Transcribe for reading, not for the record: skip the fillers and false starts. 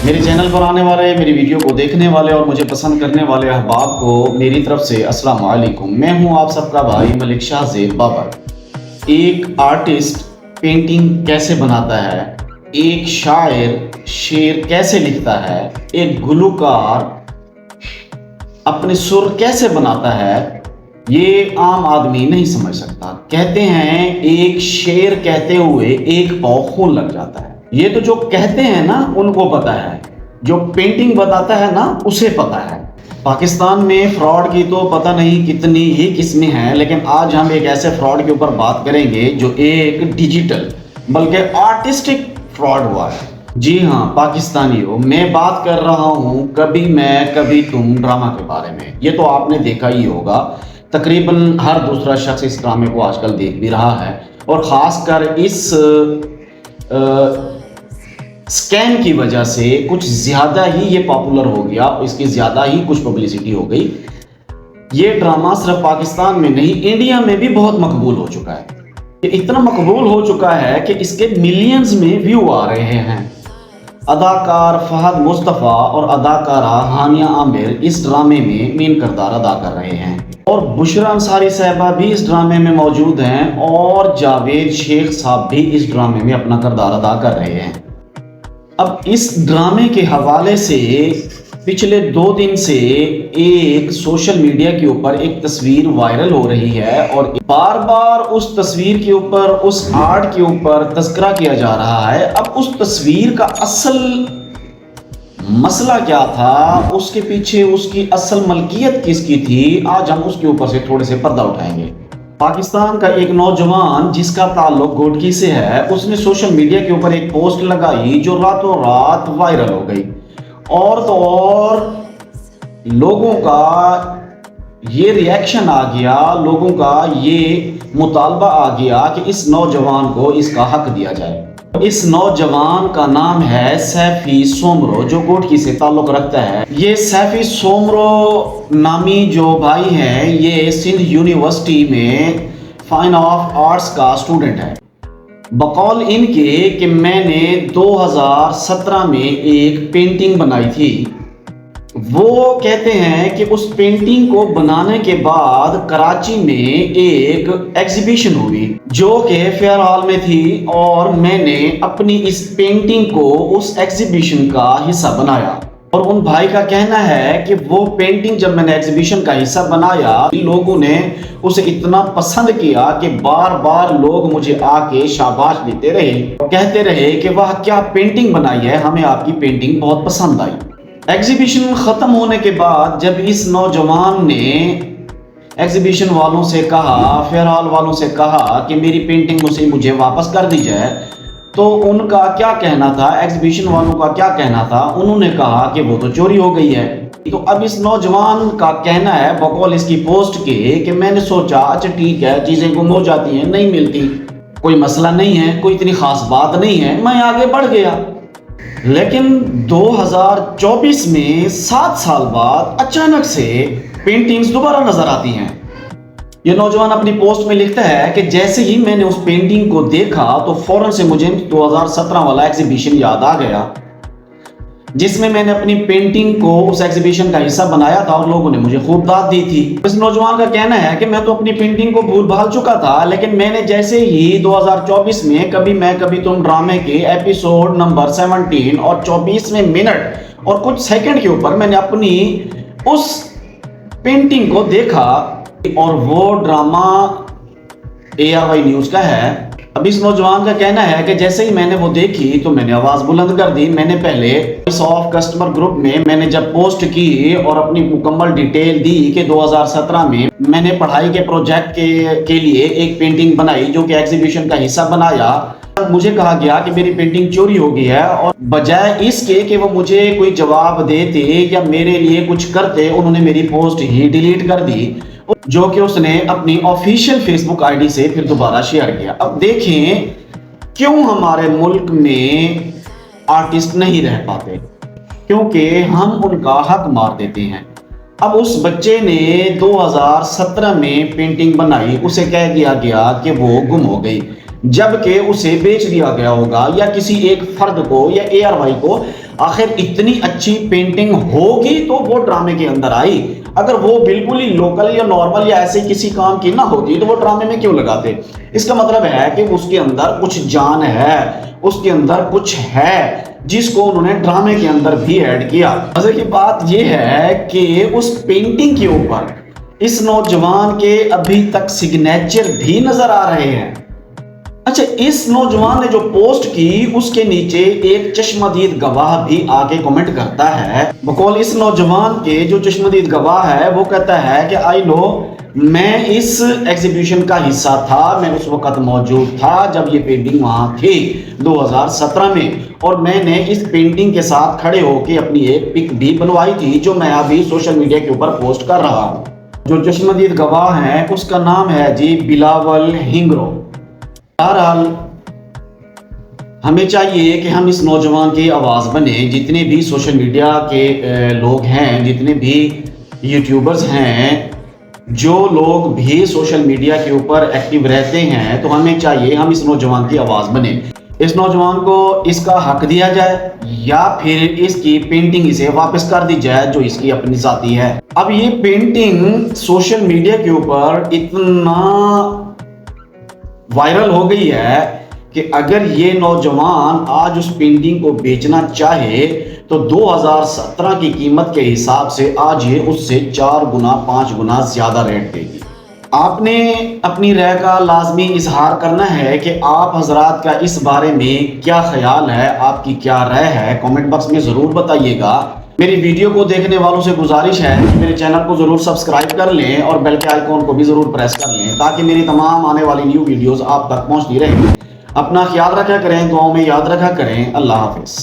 میرے چینل پر آنے والے، میری ویڈیو کو دیکھنے والے اور مجھے پسند کرنے والے احباب کو میری طرف سے السلام علیکم۔ میں ہوں آپ سب کا بھائی ملک شاہ زیب بابر۔ ایک آرٹسٹ پینٹنگ کیسے بناتا ہے، ایک شاعر شعر کیسے لکھتا ہے، ایک گلوکار اپنے سر کیسے بناتا ہے، یہ عام آدمی نہیں سمجھ سکتا۔ کہتے ہیں ایک شعر کہتے ہوئے ایک پاؤ خون لگ جاتا ہے۔ یہ تو جو کہتے ہیں نا ان کو پتا ہے، جو پینٹنگ بتاتا ہے نا اسے پتا ہے۔ پاکستان میں فراڈ کی تو پتہ نہیں کتنی ہی قسمیں ہیں، لیکن آج ہم ایک ایسے فراڈ کے اوپر بات کریں گے جو ایک ڈیجیٹل بلکہ آرٹسٹک فراڈ ہوا ہے۔ جی ہاں پاکستانیوں، میں بات کر رہا ہوں کبھی میں کبھی تم ڈرامہ کے بارے میں۔ یہ تو آپ نے دیکھا ہی ہوگا، تقریباً ہر دوسرا شخص اس ڈرامے کو آج کل دیکھ بھی رہا ہے، اور خاص کر اس اسکیم کی وجہ سے کچھ زیادہ ہی یہ پاپولر ہو گیا، اس کی زیادہ ہی کچھ پبلسٹی ہو گئی۔ یہ ڈرامہ صرف پاکستان میں نہیں، انڈیا میں بھی بہت مقبول ہو چکا ہے۔ یہ اتنا مقبول ہو چکا ہے کہ اس کے ملینز میں ویو آ رہے ہیں۔ اداکار فہد مصطفیٰ اور اداکارہ ہانیہ عامر اس ڈرامے میں مین کردار ادا کر رہے ہیں، اور بشریٰ انصاری صاحبہ بھی اس ڈرامے میں موجود ہیں، اور جاوید شیخ صاحب بھی اس ڈرامے میں اپنا کردار ادا کر رہے ہیں۔ اب اس ڈرامے کے حوالے سے پچھلے 2 دن سے ایک سوشل میڈیا کے اوپر ایک تصویر وائرل ہو رہی ہے، اور بار بار اس تصویر کے اوپر، اس آرٹ کے اوپر تذکرہ کیا جا رہا ہے۔ اب اس تصویر کا اصل مسئلہ کیا تھا، اس کے پیچھے اس کی اصل ملکیت کس کی تھی، آج ہم اس کے اوپر سے تھوڑے سے پردہ اٹھائیں گے۔ پاکستان کا ایک نوجوان جس کا تعلق گوٹکی سے ہے، اس نے سوشل میڈیا کے اوپر ایک پوسٹ لگائی جو راتوں رات وائرل ہو گئی، اور تو اور لوگوں کا یہ ریاکشن آ گیا، لوگوں کا یہ مطالبہ آ گیا کہ اس نوجوان کو اس کا حق دیا جائے۔ اس نوجوان کا نام ہے سیفی سومرو، جو گوٹکی سے تعلق رکھتا ہے۔ یہ سیفی سومرو نامی جو بھائی ہیں، یہ سندھ یونیورسٹی میں فائن آف آرٹس کا اسٹوڈنٹ ہے۔ بقول ان کے کہ میں نے 2017 میں ایک پینٹنگ بنائی تھی۔ وہ کہتے ہیں کہ اس پینٹنگ کو بنانے کے بعد کراچی میں ایک ایگزیبیشن ہوئی جو کہ فیئر ہال میں تھی، اور میں نے اپنی اس پینٹنگ کو اس ایگزیبیشن کا حصہ بنایا۔ اور ان بھائی کا کہنا ہے کہ وہ پینٹنگ جب میں نے ایگزیبیشن کا حصہ بنایا، لوگوں نے اسے اتنا پسند کیا کہ بار بار لوگ مجھے آ کے شاباش دیتے رہے، کہتے رہے کہ وہ کیا پینٹنگ بنائی ہے، ہمیں آپ کی پینٹنگ بہت پسند آئی۔ ایگزیبیشن ختم ہونے کے بعد جب اس نوجوان نے ایگزیبیشن والوں سے کہا، فیئر ہال والوں سے کہا کہ میری پینٹنگ مجھے واپس کر دی جائے، تو ان کا کیا کہنا تھا، ایگزیبیشن والوں کا کیا کہنا تھا، انہوں نے کہا کہ وہ تو چوری ہو گئی ہے۔ تو اب اس نوجوان کا کہنا ہے بقول اس کی پوسٹ کے کہ میں نے سوچا اچھا ٹھیک ہے، چیزیں گم ہو جاتی ہیں، نہیں ملتی، کوئی مسئلہ نہیں ہے، کوئی اتنی خاص بات نہیں ہے، میں آگے بڑھ گیا۔ لیکن 2024 میں 7 سال بعد اچانک سے پینٹنگز دوبارہ نظر آتی ہیں۔ یہ نوجوان اپنی پوسٹ میں لکھتا ہے کہ جیسے ہی میں نے اس پینٹنگ کو دیکھا تو فوراً سے مجھے 2017 والا ایگزیبیشن یاد آ گیا، جس میں نے اپنی پینٹنگ کو اس ایگزیبیشن کا حصہ بنایا تھا، اور لوگوں نے مجھے خوب داد دی تھی۔ اس نوجوان کا کہنا ہے کہ میں تو اپنی پینٹنگ کو بھول بھال چکا تھا، لیکن میں نے جیسے ہی 2024 میں کبھی میں کبھی تم ڈرامے کے ایپیسوڈ نمبر 17 اور 24 منٹ اور کچھ سیکنڈ کے اوپر میں نے اپنی اس پینٹنگ کو دیکھا، اور وہ ڈرامہ ARY نیوز کا ہے۔ اب اس نوجوان کا کہنا ہے کہ جیسے ہی میں نے وہ دیکھی تو میں نے آواز بلند کر دی۔ میں نے پہلے وائس آف کسٹمر گروپ میں میں نے جب پوسٹ کی اور اپنی مکمل ڈیٹیل دی کہ 2017 میں نے پڑھائی کے پروجیکٹ کے لیے ایک پینٹنگ بنائی جو کہ ایگزیبیشن کا حصہ بنایا، مجھے کہا گیا کہ میری پینٹنگ چوری ہو گئی ہے، اور بجائے اس کے کہ وہ مجھے کوئی جواب دیتے یا میرے لیے کچھ کرتے، انہوں نے میری پوسٹ ہی ڈیلیٹ کر دی، جو کہ اس نے اپنی آفیشیل فیس بک ID سے پھر دوبارہ شیئر کیا۔ اب دیکھیں کیوں ہمارے ملک میں آرٹسٹ نہیں رہ پاتے، کیونکہ ہم ان کا حق مار دیتے ہیں۔ اب اس بچے نے 2017 میں پینٹنگ بنائی، اسے کہہ دیا گیا کہ وہ گم ہو گئی۔ جبکہ اسے بیچ دیا گیا ہوگا یا کسی ایک فرد کو یا ARY کو. آخر اتنی اچھی پینٹنگ ہوگی تو وہ ڈرامے کے اندر آئی. اگر وہ بالکل ہی لوکل یا نارمل یا ایسے کسی کام کی نہ ہوتی تو وہ ڈرامے میں کیوں لگاتے؟ اس کا مطلب ہے کہ اس کے اندر کچھ جان ہے، اس کے اندر کچھ ہے جس کو انہوں نے ڈرامے کے اندر بھی ایڈ کیا. مزے کی بات یہ ہے کہ اس پینٹنگ کے اوپر اس نوجوان کے ابھی تک سگنیچر بھی نظر آ رہے ہیں. اچھا، اس نوجوان نے جو پوسٹ کی اس کے نیچے ایک چشمدید گواہ بھی آگے کمنٹ کرتا ہے. بقول اس نوجوان کے جو چشمدید گواہ ہے وہ کہتا ہے کہ آئی نو، میں اس ایگزیبیشن کا حصہ تھا، میں اس وقت موجود تھا جب یہ پینٹنگ وہاں تھی 2017 میں، اور میں نے اس پینٹنگ کے ساتھ کھڑے ہو کے اپنی ایک پک بھی بنوائی تھی جو میں ابھی سوشل میڈیا کے اوپر پوسٹ کر رہا ہوں. جو چشمدید گواہ ہیں اس کا نام ہے جی بلاول ہنگرو. بہرحال ہمیں چاہیے کہ ہم اس نوجوان کی آواز بنیں. جتنے بھی سوشل میڈیا کے لوگ ہیں، جتنے بھی یوٹیوبرز ہیں، جو لوگ بھی سوشل میڈیا کے اوپر ایکٹیو رہتے ہیں، تو ہمیں چاہیے ہم اس نوجوان کی آواز بنیں. اس نوجوان کو اس کا حق دیا جائے یا پھر اس کی پینٹنگ اسے واپس کر دی جائے جو اس کی اپنی ذاتی ہے. اب یہ پینٹنگ سوشل میڈیا کے اوپر اتنا وائرل ہو گئی ہے کہ اگر یہ نوجوان آج اس پینٹنگ کو بیچنا چاہے تو 2017 کی قیمت کے حساب سے آج یہ اس سے 4 گنا 5 گنا زیادہ ریٹ دے گی. آپ نے اپنی رائے کا لازمی اظہار کرنا ہے کہ آپ حضرات کا اس بارے میں کیا خیال ہے، آپ کی کیا رائے ہے، کامنٹ باکس میں ضرور بتائیے گا. میری ویڈیو کو دیکھنے والوں سے گزارش ہے کہ میرے چینل کو ضرور سبسکرائب کر لیں اور بیل کے آئیکن کو بھی ضرور پریس کر لیں تاکہ میری تمام آنے والی نیو ویڈیوز آپ تک پہنچتی رہیں. اپنا خیال رکھا کریں، دعاؤں میں یاد رکھا کریں. اللہ حافظ.